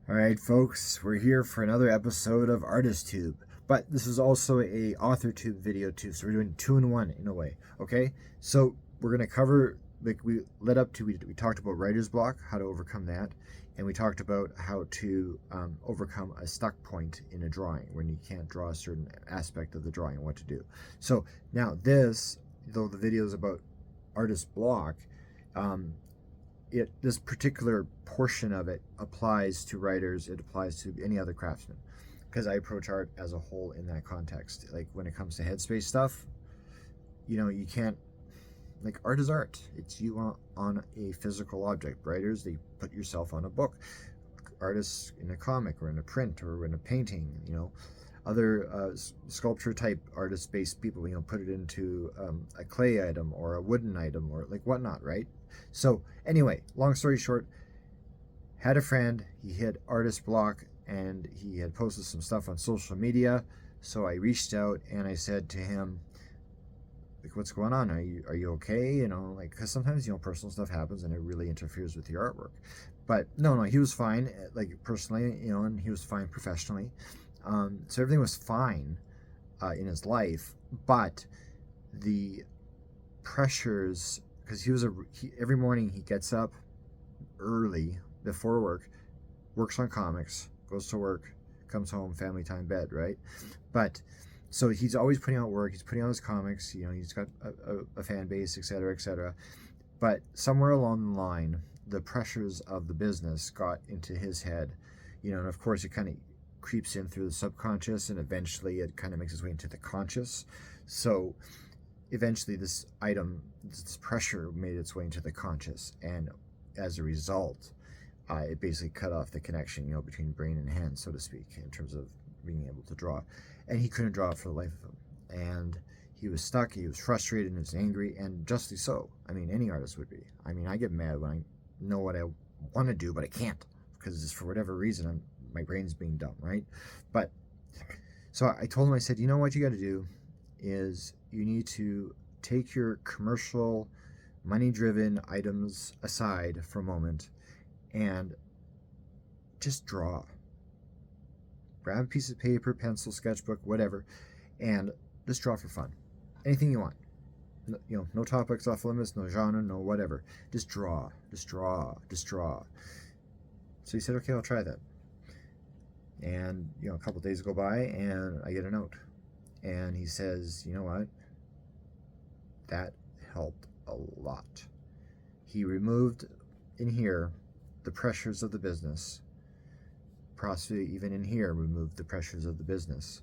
All right, folks, we're here for another episode of Artisttube, but this is also a Authortube video too, so we're doing two in one in a way. Okay, so we're gonna cover, like we led up to, we talked about writer's block, how to overcome that, and we talked about how to overcome a stuck point in a drawing when you can't draw a certain aspect of the drawing and what to do. So now this, though the video is about artist block, this particular portion of it applies to writers, it applies to any other craftsman, because I approach art as a whole in that context. Like when it comes to headspace stuff, you can't, like, art is art. It's you on a physical object. Writers, they put yourself on a book. Artists in a comic or in a print or in a painting, other sculpture type artist based people, put it into a clay item or a wooden item or like whatnot, right? So anyway, long story short, had a friend, he hit artist block and he had posted some stuff on social media. So I reached out and I said to him, like, what's going on? Are you okay? Like, because sometimes, personal stuff happens and it really interferes with your artwork. But no, he was fine, like personally, and he was fine professionally. So everything was fine in his life, but the pressures, because every morning he gets up early before work, works on comics, goes to work, comes home, family time, bed, right? But so he's always putting out work, he's putting out his comics, he's got a fan base, etc., etc. But somewhere along the line, the pressures of the business got into his head, and of course it kind of creeps in through the subconscious, and eventually it kind of makes its way into the conscious. So eventually this pressure made its way into the conscious, and as a result, it basically cut off the connection, between brain and hand, so to speak, in terms of being able to draw. And he couldn't draw for the life of him. And he was stuck, he was frustrated, and he was angry, and justly so. I mean, any artist would be. I mean, I get mad when I know what I want to do, but I can't, because just for whatever reason, my brain's being dumb, right? But, so I told him, I said, what you got to do is you need to take your commercial, money-driven items aside for a moment and just draw. Grab a piece of paper, pencil, sketchbook, whatever, and just draw for fun. Anything you want. No topics off limits, no genre, no whatever. Just draw, just draw, just draw. So he said, okay, I'll try that. And, a couple days go by and I get a note. And he says, you know what? That helped a lot. He removed in here the pressures of the business. Possibly even in here removed the pressures of the business.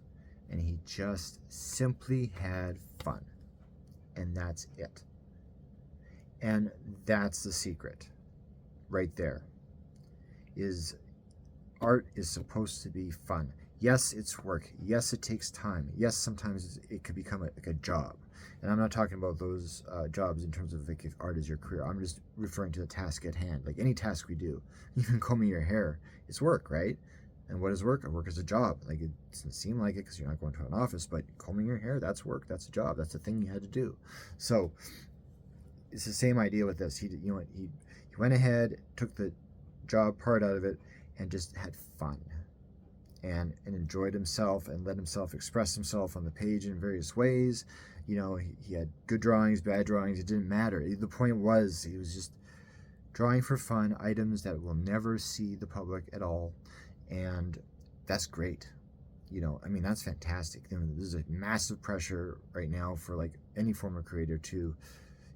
And he just simply had fun. And that's it. And that's the secret right there. Is art is supposed to be fun. Yes, it's work. Yes, it takes time. Yes, sometimes it could become like a job. And I'm not talking about those jobs in terms of like if art is your career. I'm just referring to the task at hand. Like any task we do, even combing your hair, it's work, right? And what is work? Work is a job. Like, it doesn't seem like it because you're not going to an office, but combing your hair, that's work. That's a job. That's a thing you had to do. So it's the same idea with this. He went ahead, took the job part out of it, and just had fun and enjoyed himself and let himself express himself on the page in various ways. He had good drawings, bad drawings. It didn't matter. The point was he was just drawing for fun, items that will never see the public at all. And that's great. That's fantastic. There's a massive pressure right now for like any form of creator to,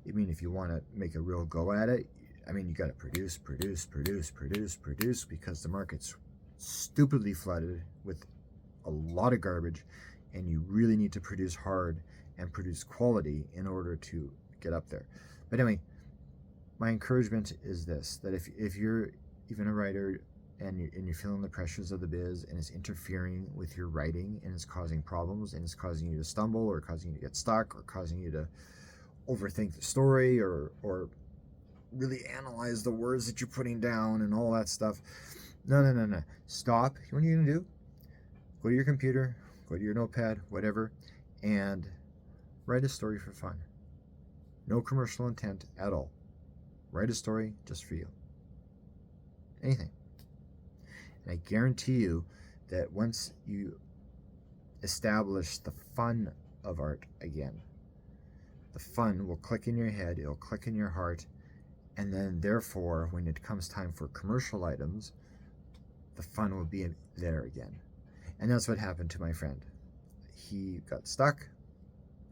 if you want to make a real go at it, you got to produce because the market's stupidly flooded with a lot of garbage, and you really need to produce hard and produce quality in order to get up there. But anyway, my encouragement is this, that if you're even a writer and you're feeling the pressures of the biz and it's interfering with your writing and it's causing problems and it's causing you to stumble or causing you to get stuck or causing you to overthink the story or really analyze the words that you're putting down and all that stuff. No. Stop. What are you going to do? Go to your computer, go to your notepad, whatever, and write a story for fun. No commercial intent at all. Write a story just for you. Anything. And I guarantee you that once you establish the fun of art again, the fun will click in your head, it'll click in your heart, and then therefore when it comes time for commercial items, the fun will be there again. And that's what happened to my friend. He got stuck,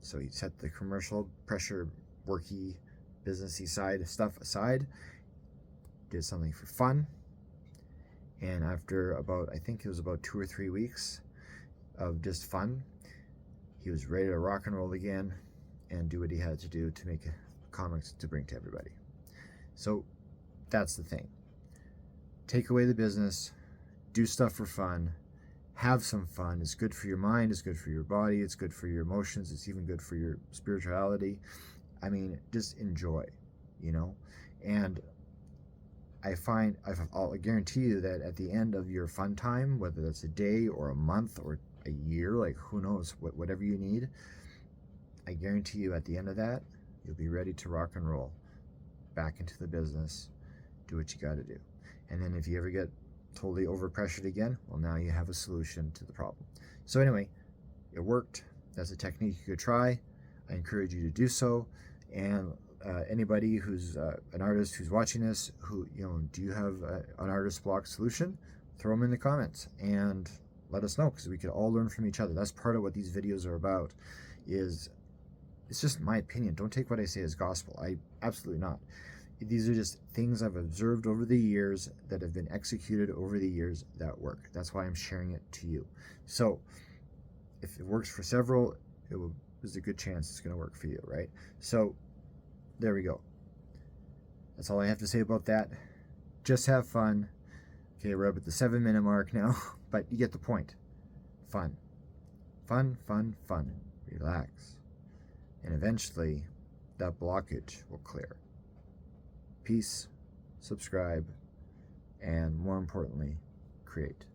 so he set the commercial pressure, worky, businessy side stuff aside, did something for fun, and after about, I think it was about 2 or 3 weeks of just fun, he was ready to rock and roll again and do what he had to do to make comics to bring to everybody. So that's the thing. Take away the business, do stuff for fun, have some fun. It's good for your mind, it's good for your body, it's good for your emotions, it's even good for your spirituality. I mean, just enjoy, you know? And I'll guarantee you that at the end of your fun time, whether that's a day or a month or a year, like who knows, whatever you need, I guarantee you at the end of that, you'll be ready to rock and roll back into the business, do what you got to do. And then if you ever get totally overpressured again, well, now you have a solution to the problem. So anyway, it worked. That's a technique you could try. I encourage you to do so. And anybody who's an artist who's watching this, who, you know, do you have an artist block solution? Throw them in the comments and let us know, because we could all learn from each other. That's part of what these videos are about. It's just my opinion. Don't take what I say as gospel. Absolutely not. These are just things I've observed over the years that have been executed over the years that work. That's why I'm sharing it to you. So if it works for several, there's a good chance it's going to work for you, right? So there we go. That's all I have to say about that. Just have fun. Okay, we're up at the 7-minute mark now, but you get the point. Fun. Fun, fun, fun. Relax. And eventually that blockage will clear. Peace, subscribe, and more importantly, create.